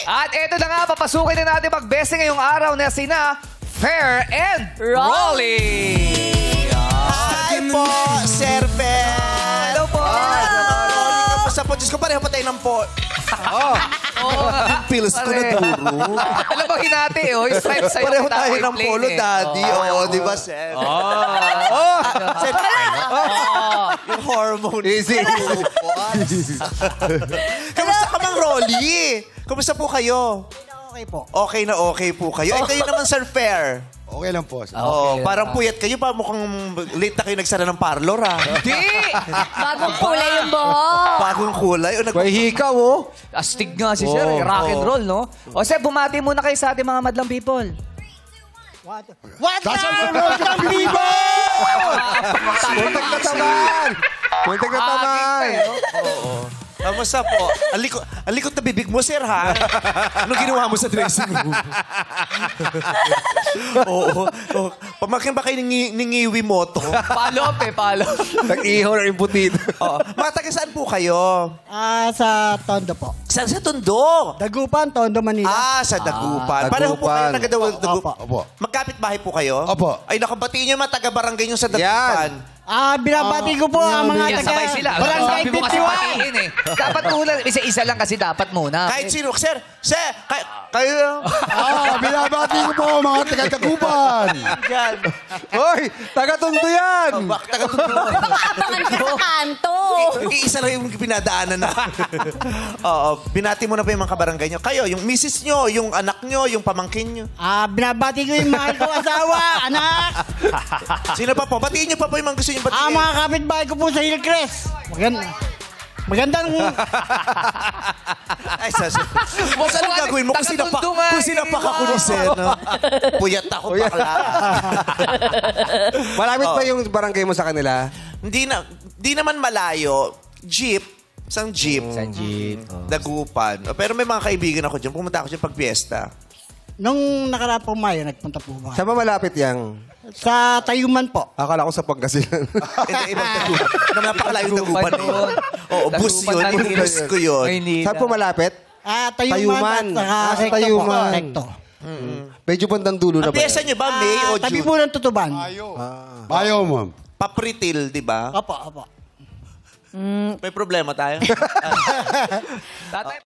At eto na nga, papasukin na natin mag-beste ngayong araw na sina Fair and Rolly. Hi po, Sir Fair. Hello po. Kamusta po? Diyos ko, pareho pa tayo ng po. Pills ko na duro. Alam mo, hinati, oh. Yung stripe sa'yo. Pareho tayo ng polo, Daddy. Oo, di ba, Sir? Sir, yung hormone. Easy. Kamusta ka, Mang Rolly? Kamusta po kayo? Okay po. Okay na okay po kayo. Eh, kayo naman, Sir Fair. Okay lang po. Oo, parang puyat kayo. Mukhang late na kayo nagsara ng parlor, ha? Hindi! Bagong kulay yung buhok. Bagong kulay. May hikaw, oh. Astig nga si Sir. Rock and roll, no? O, Sir, bumati muna kayo sa ating mga madlang people. What That's all welcome, people! Muntik na taman! Muntik na taman! Kamusta po? Alikot na bibig mo, sir, ha? Anong ginawa mo sa dressing room? Oo. Pamakin ba kayo ningiwi mo to? Palop eh, palop. Nag-iho na yung putit. Mga taga saan po kayo? Sa Tondo po. Saan sa Tondo? Dagupan, Tondo, Manila. Sa Dagupan. Pareho po kayo Dagupan. taga-Dagupan. Opo. Magkapit bahay po kayo? Opo. Ay, nakabatiin nyo mga taga-barangay nyo sa Dagupan. Binabati ko po ang mga taga Sabay sila. Barangay Sabi mo kasi Titiwa. patiin eh. Dapat muna. Isa-isa lang kasi dapat muna. Kahit sino. Sir, kayo. Binabati ko po mga taga-tagupan. Yan. Hoy, taga-tundo yan. Taga-Tondo. Nakapangan ka sa kanto. Iisa lang yung pinadaanan na. Oo. Binati mo na pa yung mga kabarangay nyo. Kayo, yung misis nyo, yung anak nyo, yung pamangkin nyo. Binabati ko yung mahal ko asawa, anak. Sino pa po? Batiin nyo pa po yung mga gusto nyo batiin. Mga kapitbahay ko po sa Hillcrest. Magandang... Ay, saan ang gagawin mo? Kung sinapak ako ni Sen, no? Puyat ako, bakla. Malapit pa yung barangay mo sa kanila? Hindi naman malayo. Jeep. Isang jeep. Dagupan. Pero may mga kaibigan ako dyan. Pumunta ako dyan pag fiesta. Nung nakaraan po Mayo, nagpunta po ba? Saan ba malapit yang? Sa Tayuman po. Akala ko sa Pangasinan. Hindi, ibang Dagupan. Napakalayo Dagupan. Oo, bus yun. Bus ko yun. Saan po malapit? Tayuman. At saka Tayuman. Recto. Medyo bandang dulo na Ang ba? pyesa nyo ba, May o Tabi June? po ng Tutuban. Bayo, ma'am. Papritil, di ba? Opo. May problema tayo. Tatay,